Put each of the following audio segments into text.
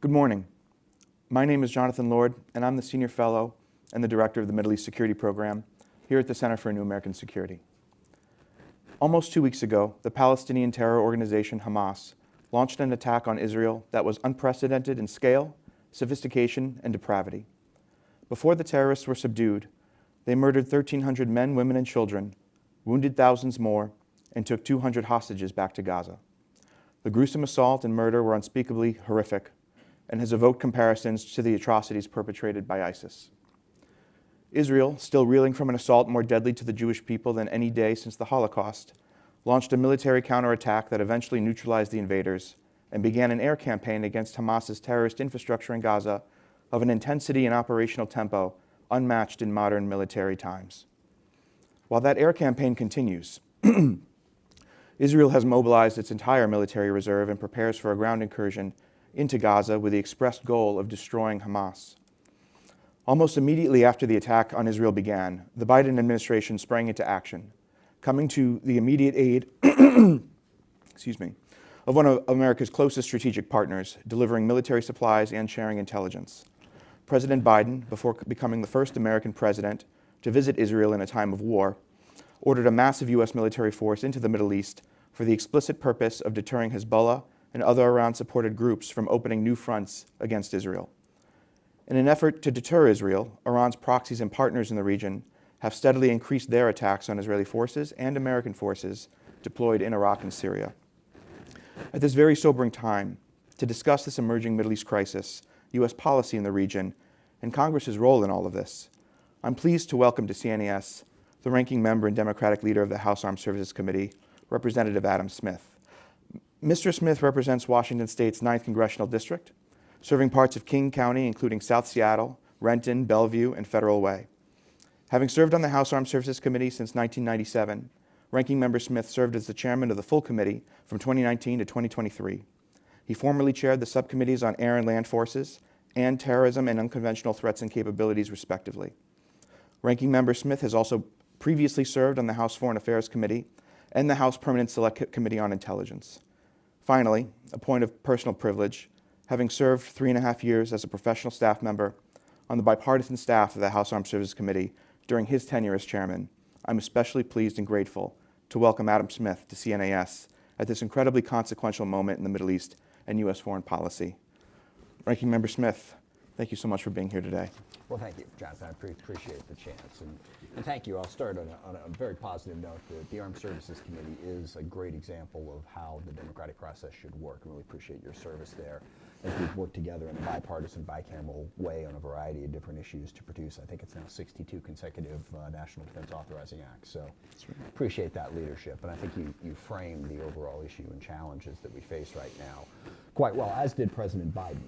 Good morning. My name is Jonathan Lord, and I'm the Senior Fellow and the Director of the Middle East Security Program here at the Center for New American Security. Almost 2 weeks ago, the Palestinian terror organization Hamas launched an attack on Israel that was unprecedented in scale, sophistication, and depravity. Before the terrorists were subdued, they murdered 1,300 men, women, and children, wounded thousands more, and took 200 hostages back to Gaza. The gruesome assault and murder were unspeakably horrific and has evoked comparisons to the atrocities perpetrated by ISIS. Israel, still reeling from an assault more deadly to the Jewish people than any day since the Holocaust, launched a military counterattack that eventually neutralized the invaders and began an air campaign against Hamas's terrorist infrastructure in Gaza of an intensity and operational tempo unmatched in modern military times. While that air campaign continues, Israel has mobilized its entire military reserve and prepares for a ground incursion into Gaza with the expressed goal of destroying Hamas. Almost immediately after the attack on Israel began, the Biden administration sprang into action, coming to the immediate aid of one of America's closest strategic partners, delivering military supplies and sharing intelligence. President Biden, before becoming the first American president to visit Israel in a time of war, ordered a massive U.S. military force into the Middle East for the explicit purpose of deterring Hezbollah and other Iran-supported groups from opening new fronts against Israel. In an effort to deter Israel, Iran's proxies and partners in the region have steadily increased their attacks on Israeli forces and American forces deployed in Iraq and Syria. At this very sobering time, to discuss this emerging Middle East crisis, U.S. policy in the region, and Congress's role in all of this, I'm pleased to welcome to CNAS the ranking member and Democratic leader of the House Armed Services Committee, Representative Adam Smith. Mr. Smith represents Washington State's 9th Congressional District, serving parts of King County, including South Seattle, Renton, Bellevue, and Federal Way. Having served on the House Armed Services Committee since 1997, Ranking Member Smith served as the chairman of the full committee from 2019 to 2023. He formerly chaired the subcommittees on air and land forces and terrorism and unconventional threats and capabilities, respectively. Ranking Member Smith has also previously served on the House Foreign Affairs Committee and the House Permanent Select Committee on Intelligence. Finally, a point of personal privilege, having served 3.5 years as a professional staff member on the bipartisan staff of the House Armed Services Committee during his tenure as chairman, I'm especially pleased and grateful to welcome Adam Smith to CNAS at this incredibly consequential moment in the Middle East and U.S. foreign policy. Ranking Member Smith, thank you so much for being here today. Well, thank you, Jonathan. I appreciate the chance. And thank you. I'll start on a very positive note. The Armed Services Committee is a great example of how the democratic process should work. I really appreciate your service there. As we've worked together in a bipartisan, bicameral way on a variety of different issues to produce, I think it's now 62 consecutive National Defense Authorizing Acts. So appreciate that leadership. And I think you framed the overall issue and challenges that we face right now quite well, as did President Biden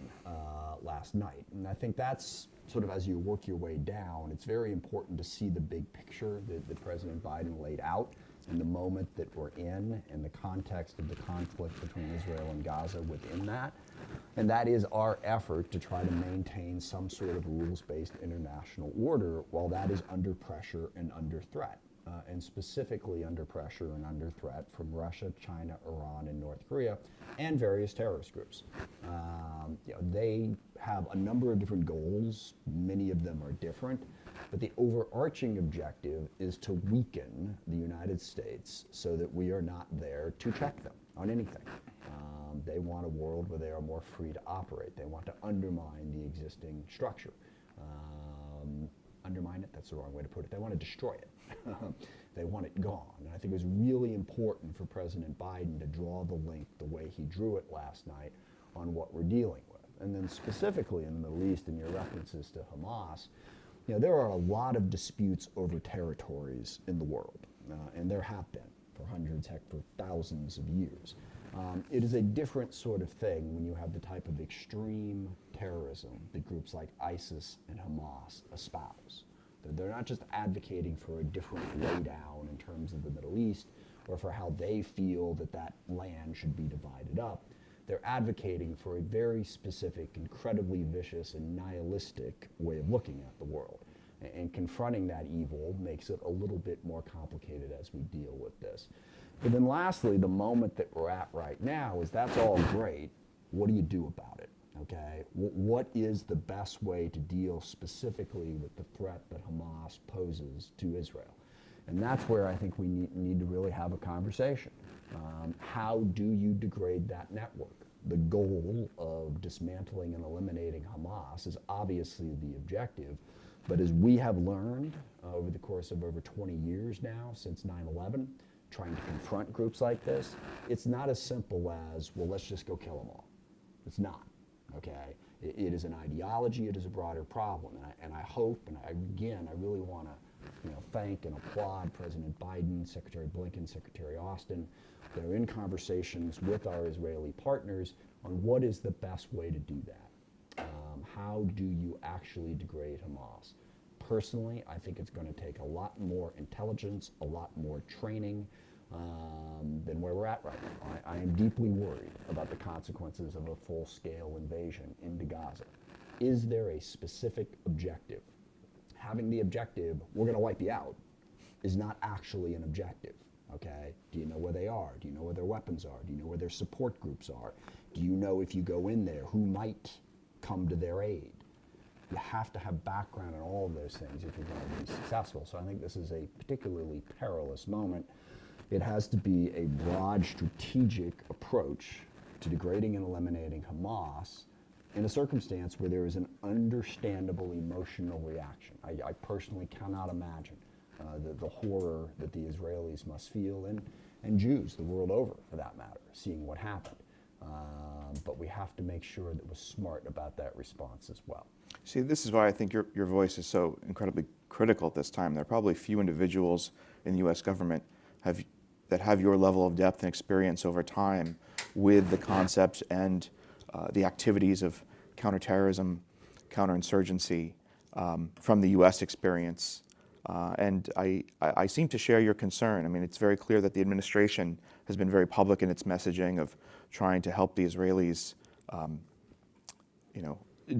last night. And I think that's sort of, as you work your way down, it's very important to see the big picture that President Biden laid out and the moment that we're in and the context of the conflict between Israel and Gaza within that. And that is our effort to try to maintain some sort of rules-based international order while that is under pressure and under threat. And specifically under pressure and under threat from Russia, China, Iran, and North Korea, and various terrorist groups. They have a number of different goals. Many of them are different. But the overarching objective is to weaken the United States so that we are not there to check them on anything. They want a world where they are more free to operate. They want to undermine the existing structure. Undermine it, that's the wrong way to put it. They want to destroy it. They want it gone. And I think it was really important for President Biden to draw the link the way he drew it last night on what we're dealing with. And then specifically in the Middle East, in your references to Hamas, there are a lot of disputes over territories in the world, and there have been for hundreds, heck, for thousands of years. It is a different sort of thing when you have the type of extreme terrorism that groups like ISIS and Hamas espouse. They're not just advocating for a different laydown in terms of the Middle East or for how they feel that land should be divided up. They're advocating for a very specific, incredibly vicious and nihilistic way of looking at the world. And confronting that evil makes it a little bit more complicated as we deal with this. But then lastly, the moment that we're at right now is that's all great. What do you do about it? okay? What is the best way to deal specifically with the threat that Hamas poses to Israel? And that's where I think we need to really have a conversation. How do you degrade that network? The goal of dismantling and eliminating Hamas is obviously the objective, but as we have learned over the course of over 20 years now, since 9/11, trying to confront groups like this, it's not as simple as, well, let's just go kill them all. It's not, okay? It is an ideology, it is a broader problem, and I hope, and I really want to thank and applaud President Biden, Secretary Blinken, Secretary Austin. They're in conversations with our Israeli partners on what is the best way to do that. How do you actually degrade Hamas? Personally, I think it's going to take a lot more intelligence, a lot more training than where we're at right now. I am deeply worried about the consequences of a full-scale invasion into Gaza. Is there a specific objective? Having the objective, we're going to wipe you out, is not actually an objective. Okay? Do you know where they are? Do you know where their weapons are? Do you know where their support groups are? Do you know if you go in there, who might come to their aid? You have to have background in all of those things if you're going to be successful. So I think this is a particularly perilous moment. It has to be a broad strategic approach to degrading and eliminating Hamas in a circumstance where there is an understandable emotional reaction. I personally cannot imagine the horror that the Israelis must feel, and Jews the world over, for that matter, seeing what happened. But we have to make sure that we're smart about that response as well. See, this is why I think your voice is so incredibly critical at this time. There are probably few individuals in the U.S. government that have your level of depth and experience over time with the concepts and the activities of counterterrorism, counterinsurgency from the U.S. experience. And I seem to share your concern. I mean, it's very clear that the administration has been very public in its messaging of trying to help the Israelis,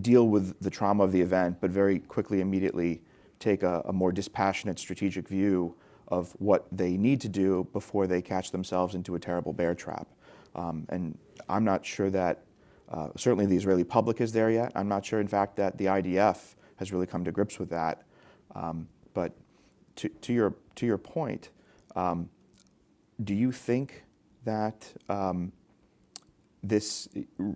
deal with the trauma of the event, but very quickly, immediately take a more dispassionate strategic view of what they need to do before they catch themselves into a terrible bear trap. And I'm not sure that certainly the Israeli public is there yet. I'm not sure, in fact, that the IDF has really come to grips with that. But to your point, do you think that this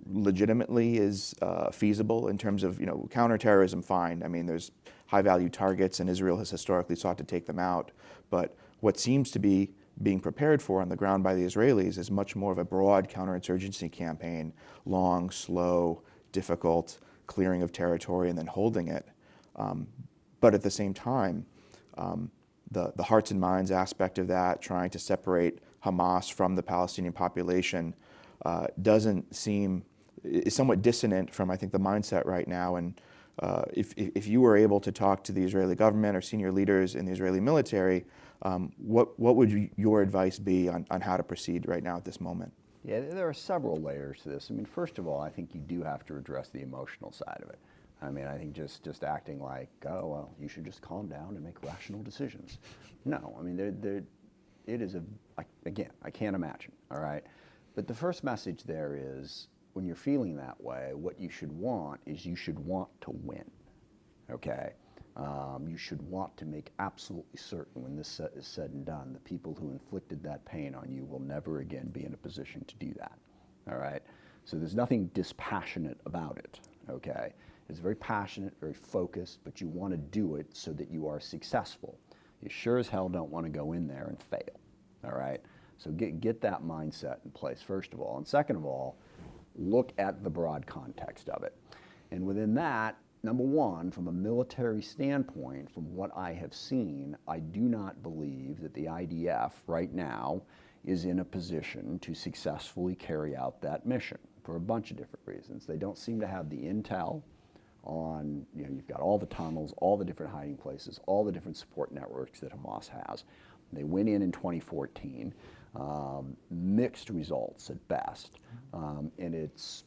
legitimately is feasible in terms of counterterrorism? Fine. I mean, there's high-value targets, and Israel has historically sought to take them out. But what seems to be being prepared for on the ground by the Israelis is much more of a broad counterinsurgency campaign, long, slow, difficult clearing of territory and then holding it. But at the same time, the hearts and minds aspect of that, trying to separate Hamas from the Palestinian population, is somewhat dissonant from, I think, the mindset right now. And if you were able to talk to the Israeli government or senior leaders in the Israeli military, what would your advice be on how to proceed right now at this moment? Yeah, there are several layers to this. I mean, first of all, I think you do have to address the emotional side of it. I mean, I think just acting like, oh, well, you should just calm down and make rational decisions. No, I mean, it is again, I can't imagine, all right? But the first message there is, when you're feeling that way, what you should want is you should want to win, okay? You should want to make absolutely certain when this is said and done, the people who inflicted that pain on you will never again be in a position to do that, all right? So there's nothing dispassionate about it, okay? It's very passionate, very focused, but you want to do it so that you are successful. You sure as hell don't want to go in there and fail, all right? So get that mindset in place, first of all. And second of all, look at the broad context of it. And within that, number one, from a military standpoint, from what I have seen, I do not believe that the IDF right now is in a position to successfully carry out that mission for a bunch of different reasons. They don't seem to have the intel on, you've got all the tunnels, all the different hiding places, all the different support networks that Hamas has. They went in 2014, mixed results at best, and it's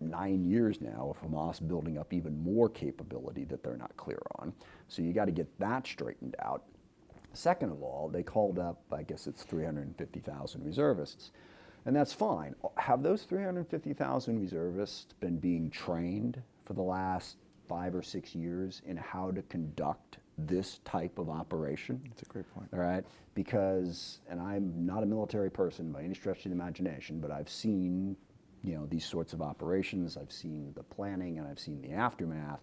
9 years now of Hamas building up even more capability that they're not clear on. So you got to get that straightened out. Second of all, they called up, I guess it's 350,000 reservists. And that's fine. Have those 350,000 reservists been being trained for the last 5 or 6 years in how to conduct this type of operation? That's a great point. All right, because, and I'm not a military person by any stretch of the imagination, but I've seen, these sorts of operations. I've seen the planning and I've seen the aftermath.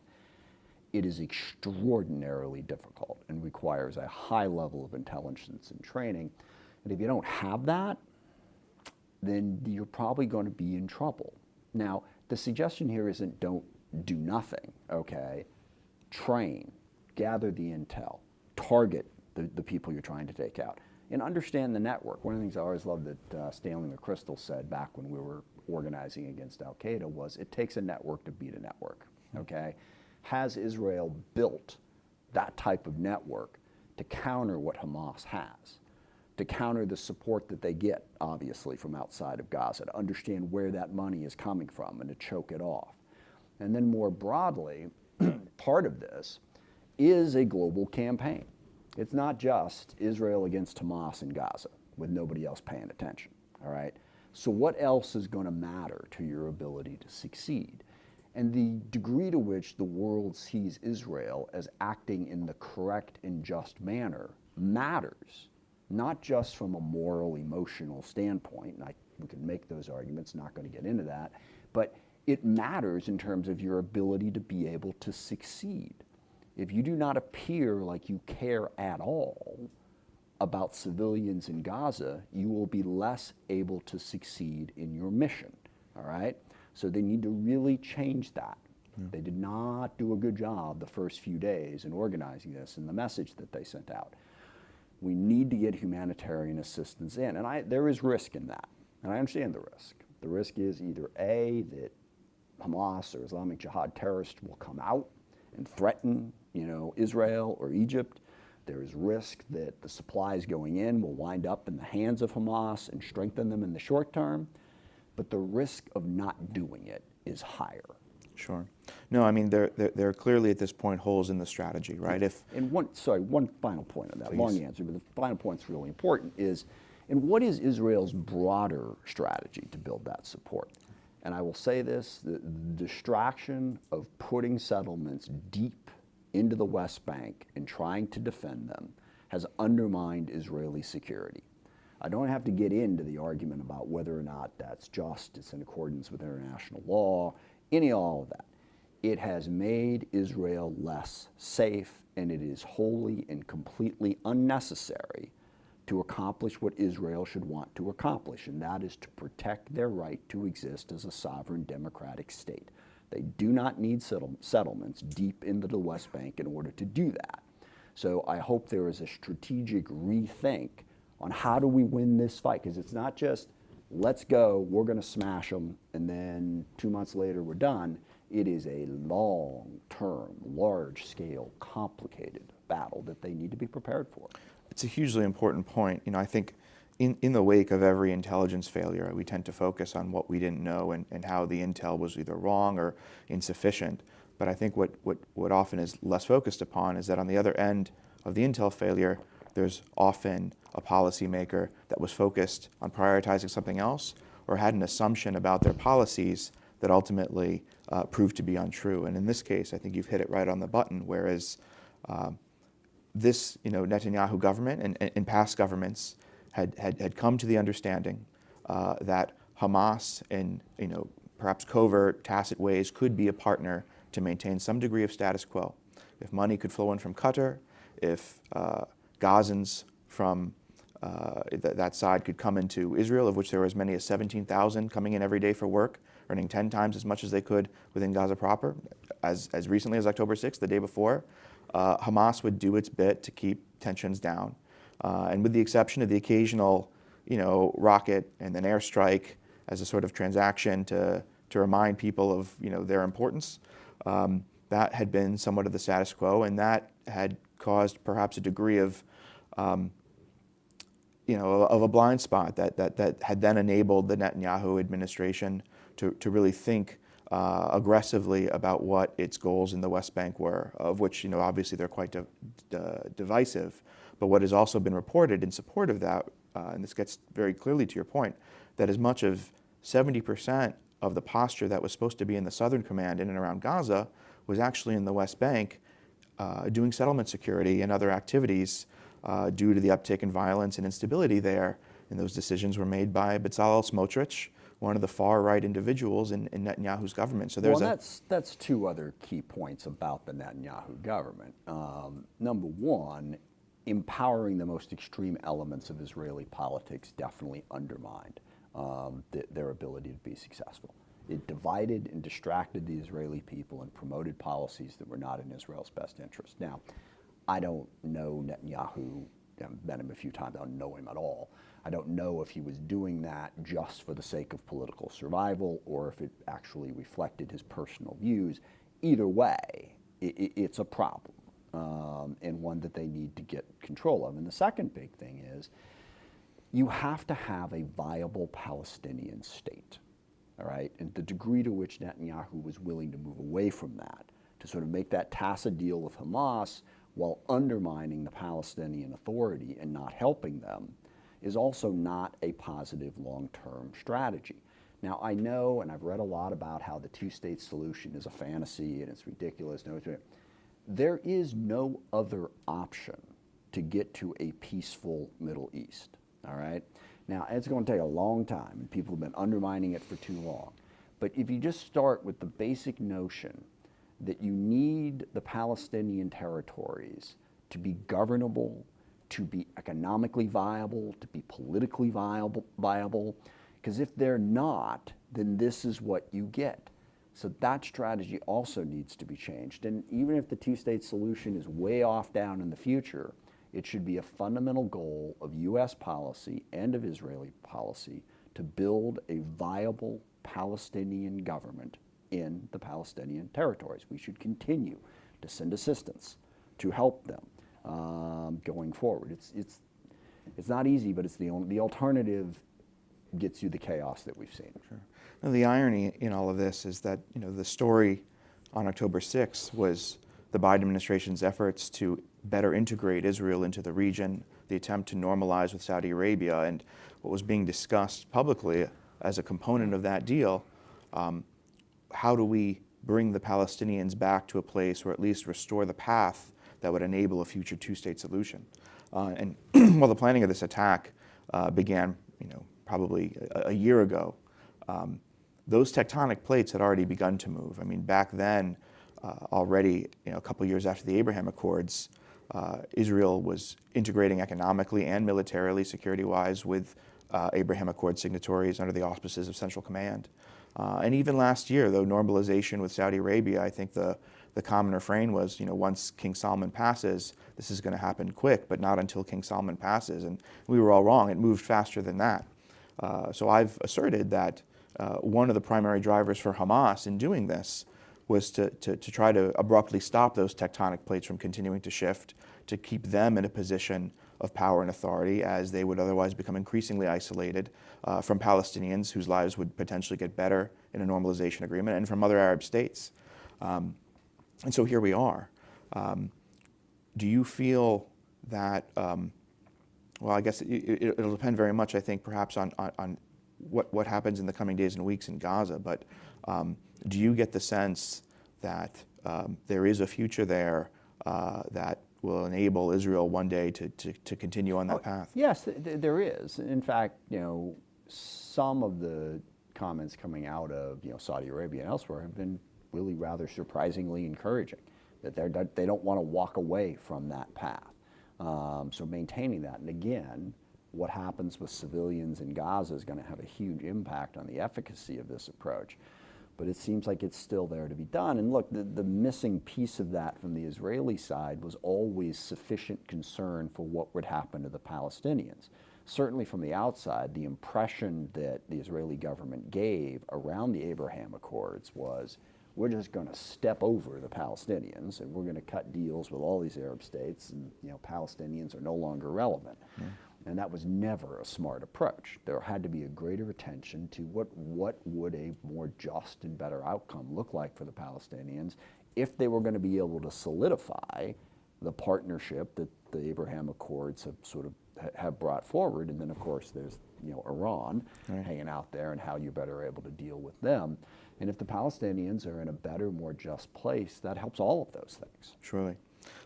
It is extraordinarily difficult and requires a high level of intelligence and training. And if you don't have that, then you're probably going to be in trouble. Now, the suggestion here isn't don't do nothing, okay? Train, gather the intel, target the people you're trying to take out, and understand the network. One of the things I always loved that Stanley McChrystal said back when we were organizing against Al-Qaeda was, it takes a network to beat a network, okay? Has Israel built that type of network to counter what Hamas has? To counter the support that they get, obviously, from outside of Gaza, to understand where that money is coming from and to choke it off. And then more broadly, part of this is a global campaign. It's not just Israel against Hamas in Gaza with nobody else paying attention, all right? So what else is going to matter to your ability to succeed? And the degree to which the world sees Israel as acting in the correct and just manner matters. Not just from a moral, emotional standpoint, and we can make those arguments, not going to get into that, but it matters in terms of your ability to be able to succeed. If you do not appear like you care at all about civilians in Gaza, you will be less able to succeed in your mission, all right? So they need to really change that. They did not do a good job the first few days in organizing this and the message that they sent out. We need to get humanitarian assistance in, and there is risk in that, and I understand the risk. The risk is either A, that Hamas or Islamic Jihad terrorists will come out and threaten, Israel or Egypt. There is risk that the supplies going in will wind up in the hands of Hamas and strengthen them in the short term, but the risk of not doing it is higher. Sure. No, I mean, there are clearly at this point holes in the strategy, right? And one final point on that, Please. long answer, but the final point is really important, is, and what is Israel's broader strategy to build that support? And I will say this, the distraction of putting settlements deep into the West Bank and trying to defend them has undermined Israeli security. I don't have to get into the argument about whether or not that's just, it's in accordance with international law, all of that. It has made Israel less safe, and it is wholly and completely unnecessary to accomplish what Israel should want to accomplish, and that is to protect their right to exist as a sovereign democratic state. They do not need settlements deep into the West Bank in order to do that. So I hope there is a strategic rethink on how do we win this fight, because it's not just, let's go, we're going to smash them, and then 2 months later we're done. It is a long-term, large-scale, complicated battle that they need to be prepared for. It's a hugely important point. I think in the wake of every intelligence failure, we tend to focus on what we didn't know and how the intel was either wrong or insufficient. But I think what often is less focused upon is that on the other end of the intel failure, there's often a policymaker that was focused on prioritizing something else or had an assumption about their policies that ultimately proved to be untrue. And in this case, I think you've hit it right on the button, whereas this Netanyahu government and past governments had come to the understanding that Hamas in perhaps covert, tacit ways could be a partner to maintain some degree of status quo. If money could flow in from Qatar, if Gazans from that side could come into Israel, of which there were as many as 17,000 coming in every day for work, earning 10 times as much as they could within Gaza proper, as recently as October 6th, the day before, Hamas would do its bit to keep tensions down. And with the exception of the occasional, rocket and then airstrike as a sort of transaction to remind people of, their importance, that had been somewhat of the status quo, and that had caused perhaps a degree of a blind spot that had then enabled the Netanyahu administration to really think aggressively about what its goals in the West Bank were, of which, obviously they're quite divisive. But what has also been reported in support of that and this gets very clearly to your point, that as much of 70% of the posture that was supposed to be in the Southern Command in and around Gaza was actually in the West Bank, doing settlement security and other activities due to the uptick in violence and instability there. And those decisions were made by Bezalel Smotrich, one of the far-right individuals in Netanyahu's government. So there's that's two other key points about the Netanyahu government. Number one, empowering the most extreme elements of Israeli politics definitely undermined their ability to be successful. It divided and distracted the Israeli people and promoted policies that were not in Israel's best interest. Now, I don't know Netanyahu. I've met him a few times. I don't know him at all. I don't know if he was doing that just for the sake of political survival or if it actually reflected his personal views. Either way, it's a problem and one that they need to get control of. And the second big thing is you have to have a viable Palestinian state, all right? And the degree to which Netanyahu was willing to move away from that, to sort of make that tacit deal with Hamas while undermining the Palestinian Authority and not helping them, is also not a positive long-term strategy. Now, I know, and I've read a lot about how the two-state solution is a fantasy and it's ridiculous. There is no other option to get to a peaceful Middle East, all right? Now, it's going to take a long time, and people have been undermining it for too long. But if you just start with the basic notion that you need the Palestinian territories to be governable, to be economically viable, to be politically viable, because if they're not, then this is what you get. So that strategy also needs to be changed. And even if the two-state solution is way off down in the future, it should be a fundamental goal of U.S. policy and of Israeli policy to build a viable Palestinian government in the Palestinian territories. We should continue to send assistance to help them going forward. It's not easy, but it's the alternative gets you the chaos that we've seen. Sure. Now, the irony in all of this is that the story on October 6th was the Biden administration's efforts to better integrate Israel into the region, the attempt to normalize with Saudi Arabia, and what was being discussed publicly as a component of that deal. How do we bring the Palestinians back to a place or at least restore the path that would enable a future two-state solution? And while the planning of this attack began, probably a year ago, those tectonic plates had already begun to move. I mean, back then, already, a couple years after the Abraham Accords, Israel was integrating economically and militarily, security-wise, with Abraham Accord signatories under the auspices of Central Command. And even last year, though normalization with Saudi Arabia, I think the common refrain was, once King Salman passes, this is going to happen quick, but not until King Salman passes. And we were all wrong. It moved faster than that. So I've asserted that one of the primary drivers for Hamas in doing this was to try to abruptly stop those tectonic plates from continuing to shift, to keep them in a position of power and authority as they would otherwise become increasingly isolated from Palestinians whose lives would potentially get better in a normalization agreement, and from other Arab states. And so here we are. Do you feel that, well, I guess it'll depend very much, I think, perhaps on what happens in the coming days and weeks in Gaza, but do you get the sense that there is a future there that will enable Israel one day to continue on that path? Yes, there is. In fact, some of the comments coming out of Saudi Arabia and elsewhere have been really rather surprisingly encouraging, that they don't want to walk away from that path. So maintaining that, and again, what happens with civilians in Gaza is going to have a huge impact on the efficacy of this approach. But it seems like it's still there to be done. And look, the missing piece of that from the Israeli side was always sufficient concern for what would happen to the Palestinians. Certainly from the outside, the impression that the Israeli government gave around the Abraham Accords was, we're just going to step over the Palestinians and we're going to cut deals with all these Arab states, and Palestinians are no longer relevant. Yeah. And that was never a smart approach. There had to be a greater attention to what would a more just and better outcome look like for the Palestinians if they were going to be able to solidify the partnership that the Abraham Accords have sort of have brought forward. And then, of course, there's Iran Right. hanging out there, and how you better able to deal with them. And if the Palestinians are in a better, more just place, that helps all of those things. Surely.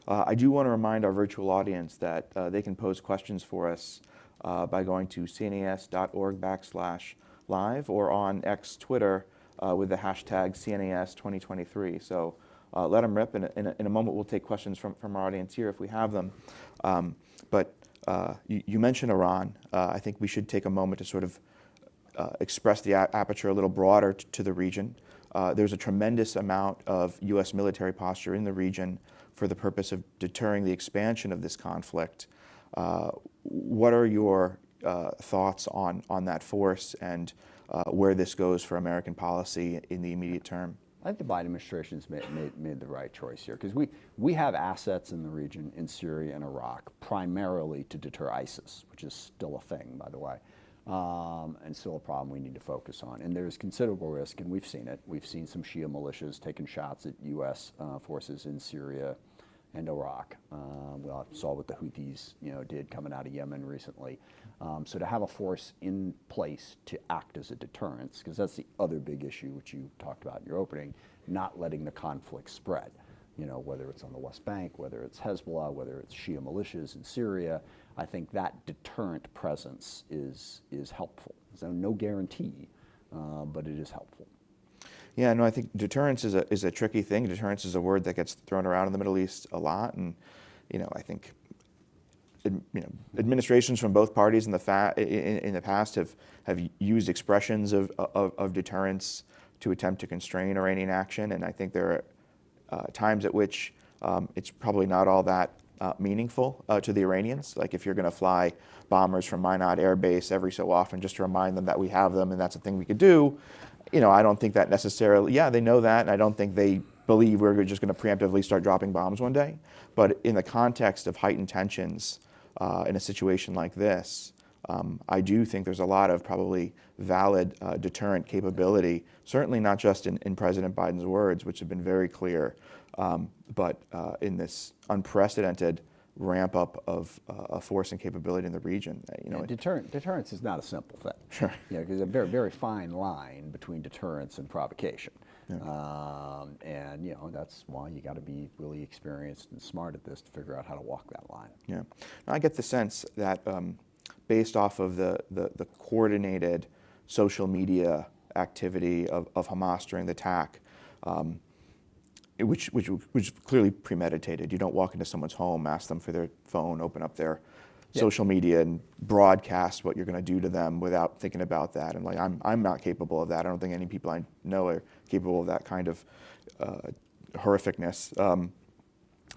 I do want to remind our virtual audience that they can pose questions for us by going to cnas.org/live or on X Twitter with the hashtag CNAS 2023. So let them rip. In a moment, we'll take questions from our audience here if we have them. But you mentioned Iran. I think we should take a moment to sort of express the aperture a little broader to the region. There's a tremendous amount of U.S. military posture in the region for the purpose of deterring the expansion of this conflict. What are your thoughts on that force and where this goes for American policy in the immediate term? I think the Biden administration's made the right choice here, because we have assets in the region, in Syria and Iraq, primarily to deter ISIS, which is still a thing, by the way, and still a problem we need to focus on. And there's considerable risk, and we've seen it. We've seen some Shia militias taking shots at U.S. Forces in Syria and Iraq. We all saw what the Houthis did coming out of Yemen recently. So to have a force in place to act as a deterrence, because that's the other big issue which you talked about in your opening, not letting the conflict spread. Whether it's on the West Bank, whether it's Hezbollah, whether it's Shia militias in Syria, I think that deterrent presence is helpful. So no guarantee, but it is helpful. Yeah, no, I think deterrence is a tricky thing. Deterrence is a word that gets thrown around in the Middle East a lot, and I think administrations from both parties in the past have used expressions of deterrence to attempt to constrain Iranian action, and I think there are times at which it's probably not all that meaningful to the Iranians. Like if you're going to fly bombers from Minot Air Base every so often just to remind them that we have them and that's a thing we could do, I don't think that necessarily, yeah, they know that, and I don't think they believe we're just going to preemptively start dropping bombs one day. But in the context of heightened tensions in a situation like this, I do think there's a lot of probably valid deterrent capability, certainly not just in President Biden's words, which have been very clear, but in this unprecedented ramp up of force and capability in the region. Deterrence is not a simple thing. Sure. Because there's a very, very fine line between deterrence and provocation. Yeah. And that's why you got to be really experienced and smart at this to figure out how to walk that line. Yeah. I get the sense that based off of the coordinated social media activity of Hamas during the attack, which was clearly premeditated. You don't walk into someone's home, ask them for their phone, open up their social media and broadcast what you're going to do to them without thinking about that. And I'm not capable of that. I don't think any people I know are capable of that kind of horrificness.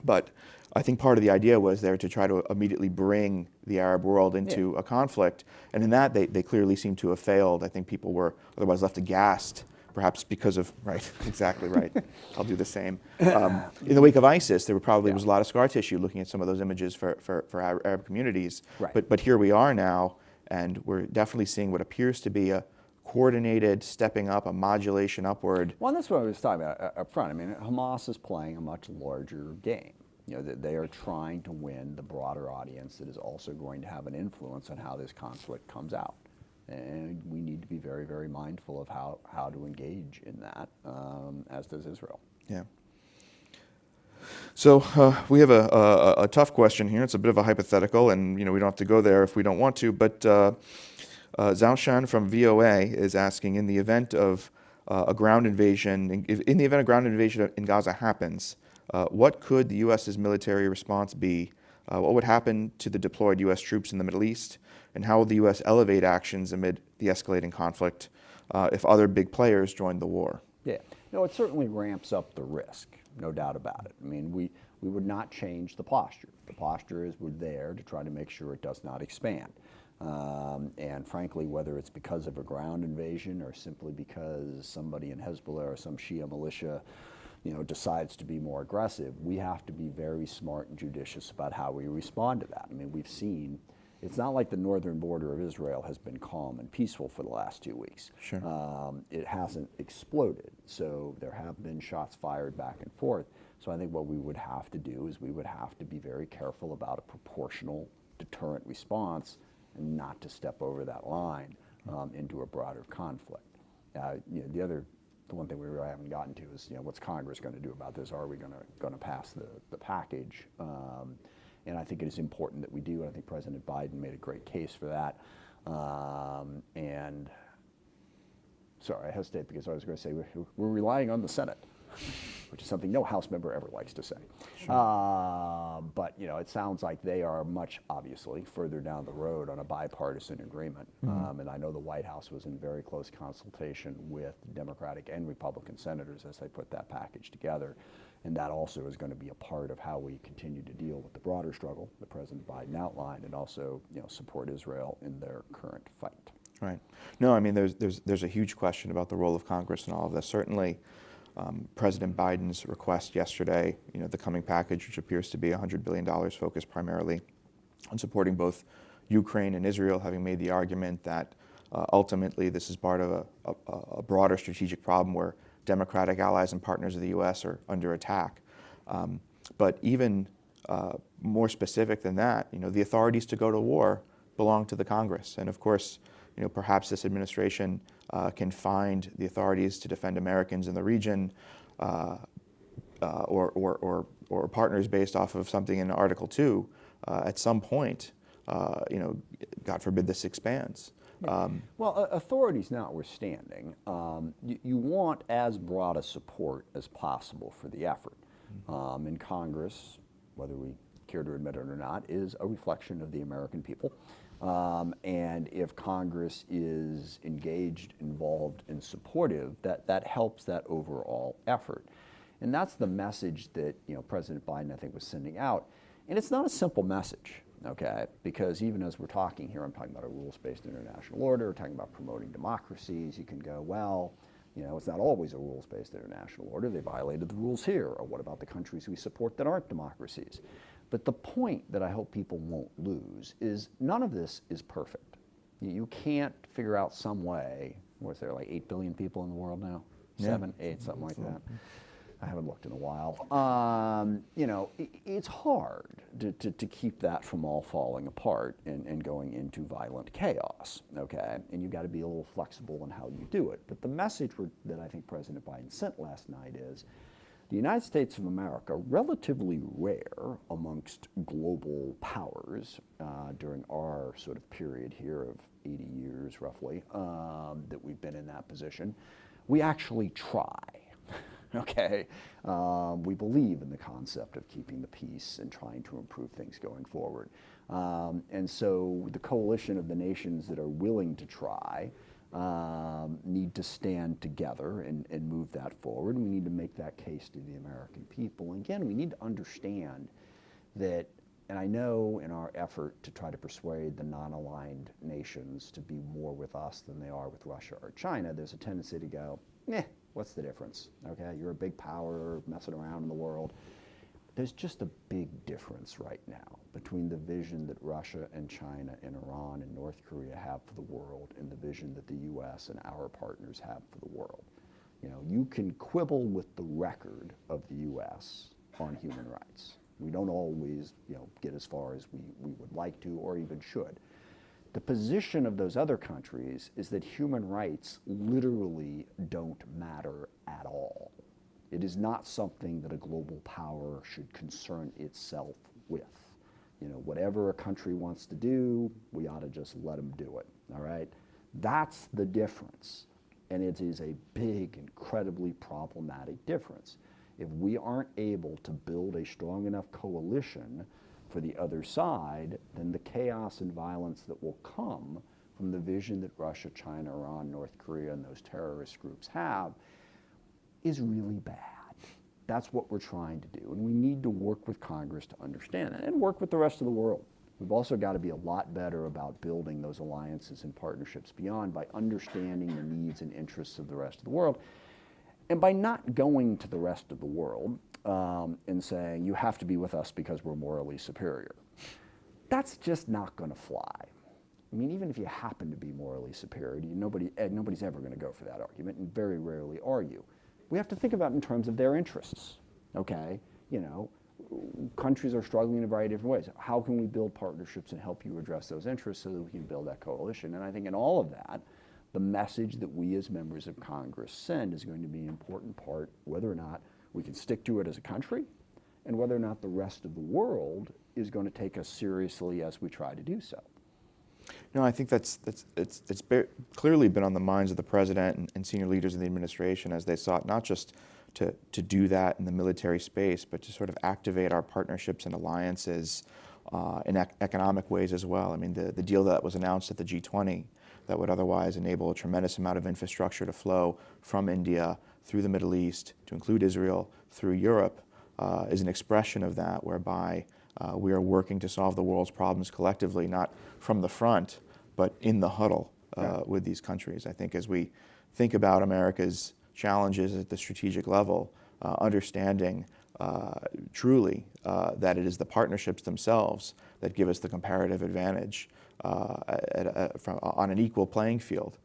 But I think part of the idea was there to try to immediately bring the Arab world into a conflict. And in that, they clearly seem to have failed. I think people were otherwise left aghast, perhaps because of, right, exactly right. I'll do the same. In the wake of ISIS, there probably was a lot of scar tissue looking at some of those images for Arab communities. Right. But here we are now, and we're definitely seeing what appears to be a coordinated stepping up, a modulation upward. Well, and that's what I was talking about up front. I mean, Hamas is playing a much larger game. They are trying to win the broader audience that is also going to have an influence on how this conflict comes out. And we need to be very, very mindful of how to engage in that, as does Israel. Yeah. So we have a tough question here. It's a bit of a hypothetical, and we don't have to go there if we don't want to. But Zhao Shan from VOA is asking, in the event of a ground invasion, in Gaza happens, what could the U.S.'s military response be? What would happen to the deployed U.S. troops in the Middle East? And how will the U.S. elevate actions amid the escalating conflict if other big players join the war? Yeah, it certainly ramps up the risk, no doubt about it. I mean, we would not change the posture. The posture is we're there to try to make sure it does not expand. And frankly, whether it's because of a ground invasion or simply because somebody in Hezbollah or some Shia militia decides to be more aggressive, we have to be very smart and judicious about how we respond to that. I mean, we've seen, it's not like the northern border of Israel has been calm and peaceful for the last 2 weeks. Sure. It hasn't exploded, so there have been shots fired back and forth. So I think what we would have to do is we would have to be very careful about a proportional deterrent response and not to step over that line into a broader conflict. The one thing we really haven't gotten to is, what's Congress going to do about this? Are we going to pass the package? And I think it is important that we do. And I think President Biden made a great case for that. And sorry, I hesitate because I was going to say we're relying on the Senate, which is something no House member ever likes to say. Sure. But it sounds like they are much, obviously, further down the road on a bipartisan agreement. Mm-hmm. And I know the White House was in very close consultation with Democratic and Republican senators as they put that package together. And that also is going to be a part of how we continue to deal with the broader struggle that President Biden outlined, and also support Israel in their current fight. Right. No, I mean, there's a huge question about the role of Congress in all of this. Certainly, President Biden's request yesterday, the coming package, which appears to be $100 billion, focused primarily on supporting both Ukraine and Israel, having made the argument that ultimately this is part of a broader strategic problem where democratic allies and partners of the U.S. are under attack. But even more specific than that, the authorities to go to war belong to the Congress. And of course, perhaps this administration can find the authorities to defend Americans in the region or partners based off of something in Article 2 at some point. God forbid this expands. Well, authorities notwithstanding, you want as broad a support as possible for the effort. And Congress, whether we care to admit it or not, is a reflection of the American people. And if Congress is engaged, involved, and supportive, that helps that overall effort. And that's the message that President Biden, I think, was sending out. And it's not a simple message. Okay, because even as we're talking here, I'm talking about a rules-based international order, talking about promoting democracies. You can go, well, it's not always a rules-based international order. They violated the rules here. Or what about the countries we support that aren't democracies? But the point that I hope people won't lose is none of this is perfect. You can't figure out some way. What's there, like 8 billion people in the world now? Yeah. 7, 8, something like that. I haven't looked in a while. It's hard to keep that from all falling apart and going into violent chaos, okay? And you've got to be a little flexible in how you do it. But the message that I think President Biden sent last night is the United States of America, relatively rare amongst global powers during our sort of period here of 80 years roughly that we've been in that position, we actually try. Okay, we believe in the concept of keeping the peace and trying to improve things going forward. And so the coalition of the nations that are willing to try need to stand together and move that forward. We need to make that case to the American people. And again, we need to understand that, and I know in our effort to try to persuade the non-aligned nations to be more with us than they are with Russia or China, there's a tendency to go, what's the difference? Okay, you're a big power messing around in the world. There's just a big difference right now between the vision that Russia and China and Iran and North Korea have for the world and the vision that the U.S. and our partners have for the world. You can quibble with the record of the U.S. on human rights. We don't always, get as far as we would like to or even should. The position of those other countries is that human rights literally don't matter at all. It is not something that a global power should concern itself with. Whatever a country wants to do, we ought to just let them do it, all right? That's the difference, and it is a big, incredibly problematic difference. If we aren't able to build a strong enough coalition for the other side, then the chaos and violence that will come from the vision that Russia, China, Iran, North Korea, and those terrorist groups have is really bad. That's what we're trying to do, and we need to work with Congress to understand that and work with the rest of the world. We've also got to be a lot better about building those alliances and partnerships beyond by understanding the needs and interests of the rest of the world, and by not going to the rest of the world and saying, you have to be with us because we're morally superior. That's just not going to fly. I mean, even if you happen to be morally superior, nobody's ever going to go for that argument, and very rarely are you. We have to think about it in terms of their interests, okay? countries are struggling in a variety of different ways. How can we build partnerships and help you address those interests so that we can build that coalition? And I think in all of that, the message that we as members of Congress send is going to be an important part, whether or not we can stick to it as a country, and whether or not the rest of the world is going to take us seriously as we try to do so. No, I think it's clearly been on the minds of the president and senior leaders in the administration as they sought not just to do that in the military space, but to sort of activate our partnerships and alliances in economic ways as well. I mean, the deal that was announced at the G20 that would otherwise enable a tremendous amount of infrastructure to flow from India through the Middle East, to include Israel, through Europe, is an expression of that, whereby we are working to solve the world's problems collectively, not from the front, but in the huddle with these countries. I think as we think about America's challenges at the strategic level, understanding truly that it is the partnerships themselves that give us the comparative advantage on an equal playing field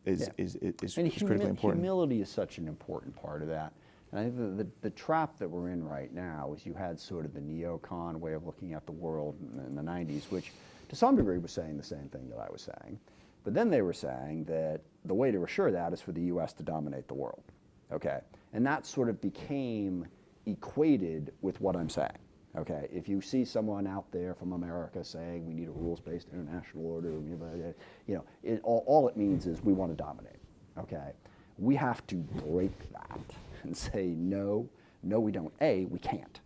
is critically important. Humility is such an important part of that. And I think the trap that we're in right now is you had sort of the neocon way of looking at the world in the 90s, which to some degree was saying the same thing that I was saying. But then they were saying that the way to assure that is for the U.S. to dominate the world, okay? And that sort of became equated with what I'm saying, okay? If you see someone out there from America saying we need a rules-based international order, you know, all it means is we want to dominate, okay? We have to break that and say, no, we don't. A, we can't.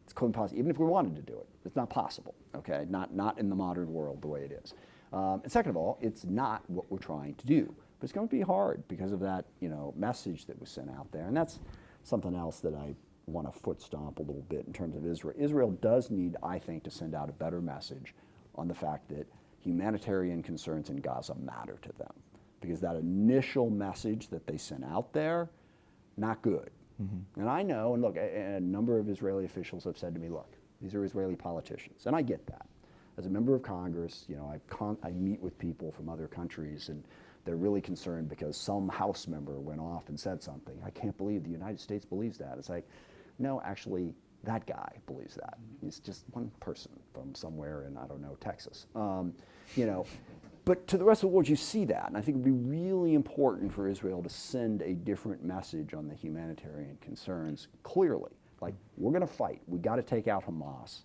It's clearly impossible. Even if we wanted to do it, it's not possible, okay? Not in the modern world the way it is. And second of all, it's not what we're trying to do. But it's going to be hard because of that, you know, message that was sent out there. And that's something else that I want to foot stomp a little bit in terms of Israel. Israel does need, I think, to send out a better message on the fact that humanitarian concerns in Gaza matter to them. Because that initial message that they sent out there, not good. Mm-hmm. And I know, and look, a number of Israeli officials have said to me, look, these are Israeli politicians, and I get that. As a member of Congress, you know, I meet with people from other countries, and they're really concerned because some House member went off and said something. I can't believe the United States believes that. It's like, no, actually, that guy believes that. He's just one person from somewhere in, I don't know, Texas. You know, but to the rest of the world, you see that. And I think it would be really important for Israel to send a different message on the humanitarian concerns clearly. Like, we're going to fight. We got to take out Hamas.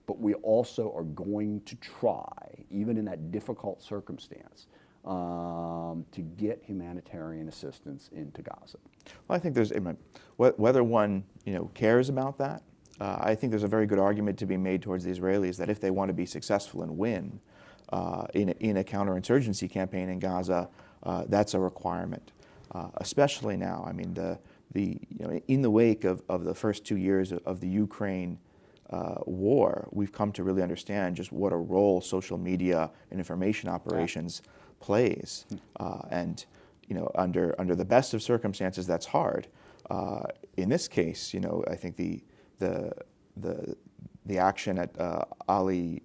But we also are going to try, even in that difficult circumstance, to get humanitarian assistance into Gaza. Well, I think there's, whether one cares about that, I think there's a very good argument to be made towards the Israelis that if they want to be successful and win in a counterinsurgency campaign in Gaza, that's a requirement, especially now. I mean, in the wake of the first 2 years of the Ukraine war, we've come to really understand just what a role social media and information operations plays. And under the best of circumstances, that's hard. In this case, I think the action at Ali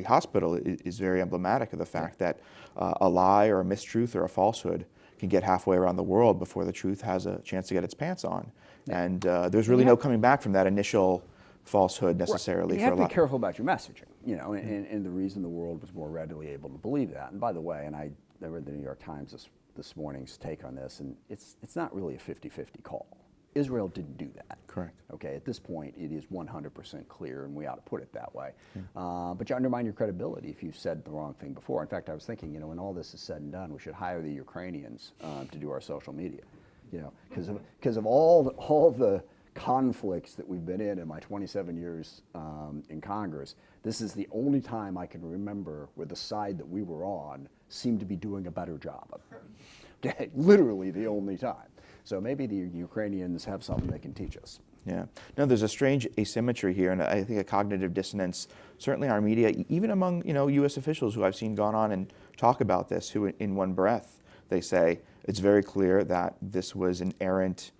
Hospital is very emblematic of the fact that a lie or a mistruth or a falsehood can get halfway around the world before the truth has a chance to get its pants on. And there's really no coming back from that initial falsehood necessarily. Right. You have to be careful about your messaging, and the reason the world was more readily able to believe that. And by the way, and I read the New York Times this morning's take on this, and it's not really a 50-50 call. Israel didn't do that. Correct. Okay, at this point, it is 100% clear, and we ought to put it that way. But you undermine your credibility if you've said the wrong thing before. In fact, I was thinking, when all this is said and done, we should hire the Ukrainians to do our social media, because of all the conflicts that we've been in my 27 years in Congress. This is the only time I can remember where the side that we were on seemed to be doing a better job of it. Literally the only time. So maybe the Ukrainians have something they can teach us. Yeah. No, there's a strange asymmetry here, and I think a cognitive dissonance, certainly in our media, even among, U.S. officials who I've seen gone on and talk about this, who in one breath, they say it's very clear that this was an errant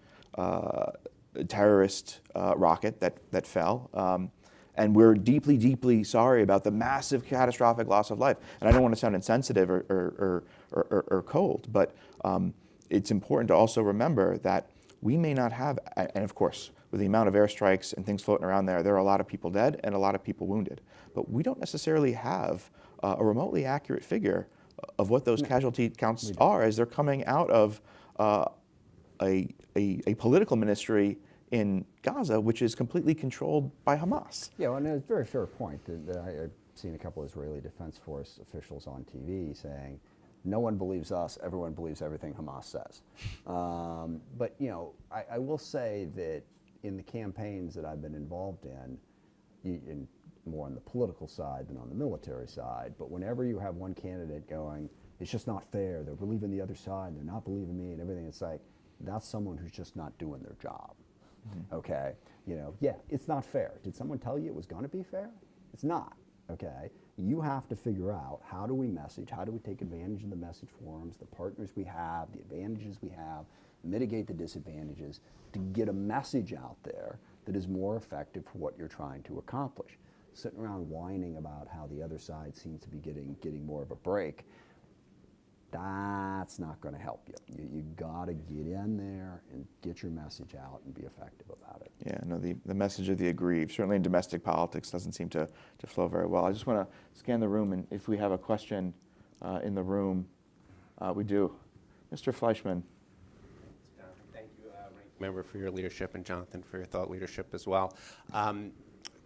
terrorist rocket that fell. And we're deeply, deeply sorry about the massive catastrophic loss of life. And I don't want to sound insensitive or cold, but it's important to also remember that we may not have, and of course, with the amount of airstrikes and things floating around there, there are a lot of people dead and a lot of people wounded. But we don't necessarily have a remotely accurate figure of what those casualty counts are as they're coming out of a political ministry in Gaza, which is completely controlled by Hamas. Yeah, well, and it's a very fair point. I've seen a couple of Israeli Defense Force officials on TV saying, no one believes us, everyone believes everything Hamas says. But, you know, I will say that in the campaigns that I've been involved in more on the political side than on the military side, but whenever you have one candidate going, it's just not fair, they're believing the other side, they're not believing me and everything, it's like, that's someone who's just not doing their job. Okay, you know, yeah, it's not fair. Did someone tell you it was going to be fair? It's not. Okay, you have to figure out, how do we message, how do we take advantage of the message forums, the partners we have, the advantages we have, mitigate the disadvantages to get a message out there that is more effective for what you're trying to accomplish. Sitting around whining about how the other side seems to be getting more of a break, that's not going to help you. You got to get in there and get your message out and be effective about it. Yeah, no, the message of the aggrieved, certainly in domestic politics, doesn't seem to flow very well. I just want to scan the room, and if we have a question in the room, we do. Mr. Fleischman. Thank you, Ranking Member, for your leadership, and Jonathan for your thought leadership as well.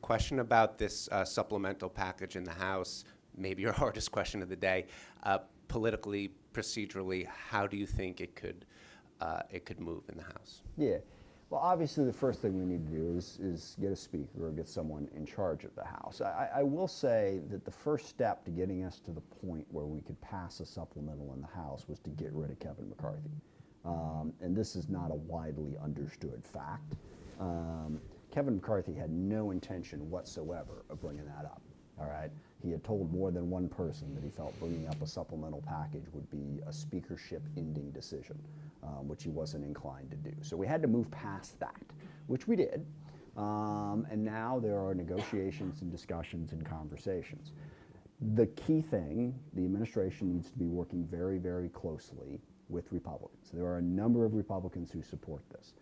Question about this supplemental package in the House, maybe your hardest question of the day. Politically, procedurally, how do you think it could move in the House? Yeah, well, obviously the first thing we need to do is get a speaker or get someone in charge of the House. I will say that the first step to getting us to the point where we could pass a supplemental in the House was to get rid of Kevin McCarthy. And this is not a widely understood fact. Kevin McCarthy had no intention whatsoever of bringing that up. All right, he had told more than one person that he felt bringing up a supplemental package would be a speakership-ending decision, which he wasn't inclined to do. So we had to move past that, which we did. And now there are negotiations and discussions and conversations. The key thing, the administration needs to be working very, very closely with Republicans. There are a number of Republicans who support this.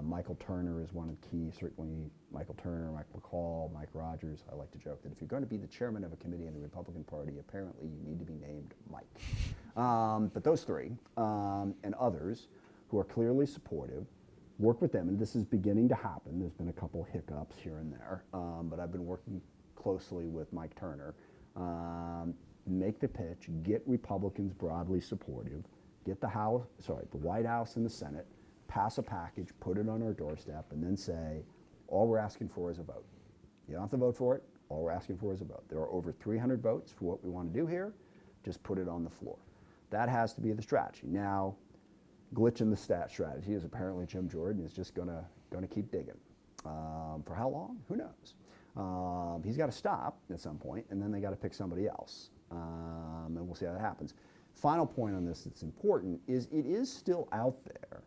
Michael Turner is one of the key, certainly Michael Turner, Mike McCall, Mike Rogers. I like to joke that if you're going to be the chairman of a committee in the Republican Party, apparently you need to be named Mike. But those three and others who are clearly supportive, work with them, and this is beginning to happen. There's been a couple hiccups here and there, but I've been working closely with Mike Turner. Make the pitch, get Republicans broadly supportive, get the White House and the Senate, pass a package, put it on our doorstep, and then say, all we're asking for is a vote. You don't have to vote for it. All we're asking for is a vote. There are over 300 votes for what we want to do here. Just put it on the floor. That has to be the strategy. Now, glitch in the strategy is apparently Jim Jordan is just going to keep digging. For how long? Who knows? He's got to stop at some point, and then they got to pick somebody else. And we'll see how that happens. Final point on this that's important is it is still out there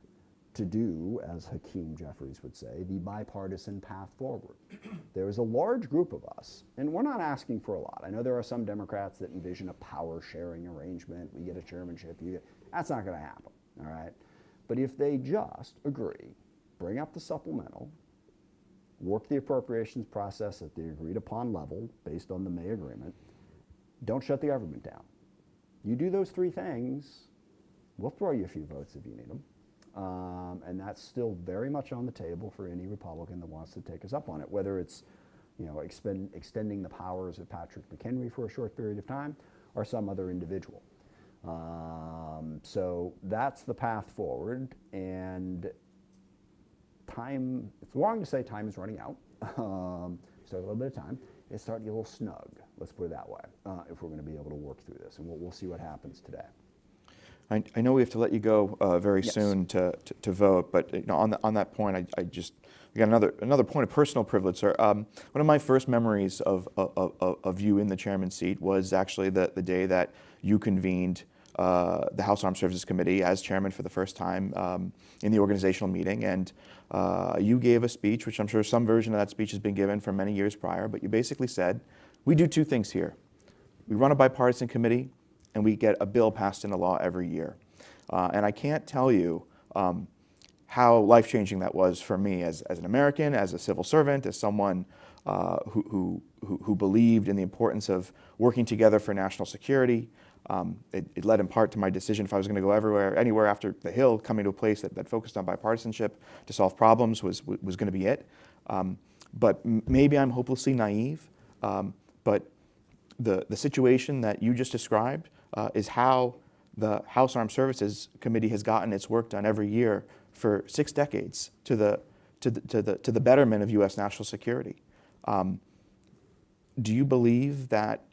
to do, as Hakeem Jeffries would say, the bipartisan path forward. There is a large group of us, and we're not asking for a lot. I know there are some Democrats that envision a power-sharing arrangement. We get a chairmanship. That's not going to happen, all right? But if they just agree, bring up the supplemental, work the appropriations process at the agreed-upon level based on the May agreement, don't shut the government down. You do those three things, we'll throw you a few votes if you need them. And that's still very much on the table for any Republican that wants to take us up on it, whether it's, you know, extending the powers of Patrick McHenry for a short period of time or some other individual. So that's the path forward, and time, it's wrong to say time is running out. So a little bit of time. It's starting to get a little snug, let's put it that way, if we're going to be able to work through this, and we'll see what happens today. I know we have to let you go very soon to vote, but you know, on that point, I just got another point of personal privilege, sir. One of my first memories of you in the chairman's seat was actually the day that you convened the House Armed Services Committee as chairman for the first time in the organizational meeting, and you gave a speech, which I'm sure some version of that speech has been given for many years prior, but you basically said, we do two things here. We run a bipartisan committee, and we get a bill passed into law every year. And I can't tell you how life-changing that was for me as an American, as a civil servant, as someone who believed in the importance of working together for national security. It led in part to my decision if I was going to go anywhere after the Hill, coming to a place that focused on bipartisanship to solve problems was going to be it. But maybe I'm hopelessly naive, but the situation that you just described is how the House Armed Services Committee has gotten its work done every year for 6 decades to the betterment of U.S. national security. Do you believe that,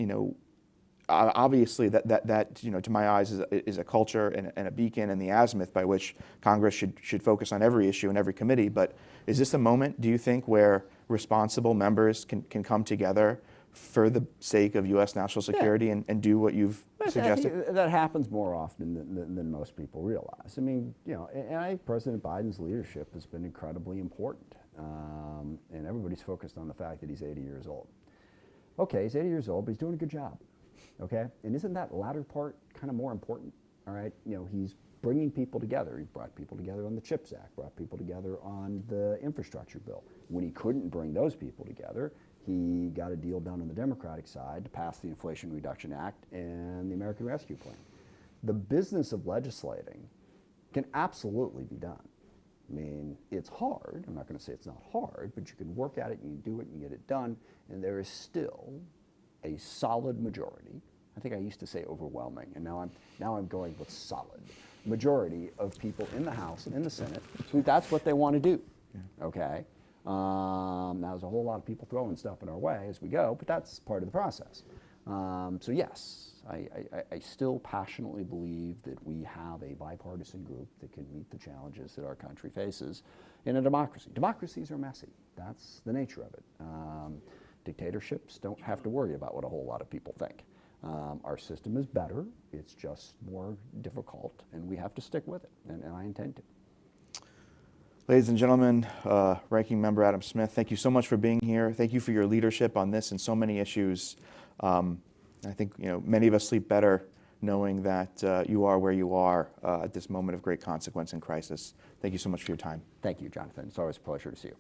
obviously that to my eyes is a culture and a beacon and the azimuth by which Congress should focus on every issue in every committee, but is this a moment, do you think, where responsible members can come together for the sake of U.S. national security and do what you've suggested? I think that happens more often than most people realize. I mean, and I think President Biden's leadership has been incredibly important. And everybody's focused on the fact that he's 80 years old. Okay, he's 80 years old, but he's doing a good job. Okay, and isn't that latter part kind of more important? All right, he's bringing people together. He brought people together on the CHIPS Act, brought people together on the infrastructure bill. When he couldn't bring those people together, he got a deal done on the Democratic side to pass the Inflation Reduction Act and the American Rescue Plan. The business of legislating can absolutely be done. I mean, it's hard. I'm not going to say it's not hard, but you can work at it, and you do it, and you get it done, and there is still a solid majority. I think I used to say overwhelming, and now I'm going with solid majority of people in the House and in the Senate who that's what they want to do. Yeah. Okay. Now there's a whole lot of people throwing stuff in our way as we go, but that's part of the process. So yes, I still passionately believe that we have a bipartisan group that can meet the challenges that our country faces in a democracy. Democracies are messy. That's the nature of it. Dictatorships don't have to worry about what a whole lot of people think. Our system is better. It's just more difficult, and we have to stick with it, and I intend to. Ladies and gentlemen, Ranking Member Adam Smith, thank you so much for being here. Thank you for your leadership on this and so many issues. I think many of us sleep better knowing that you are where you are at this moment of great consequence and crisis. Thank you so much for your time. Thank you, Jonathan. It's always a pleasure to see you.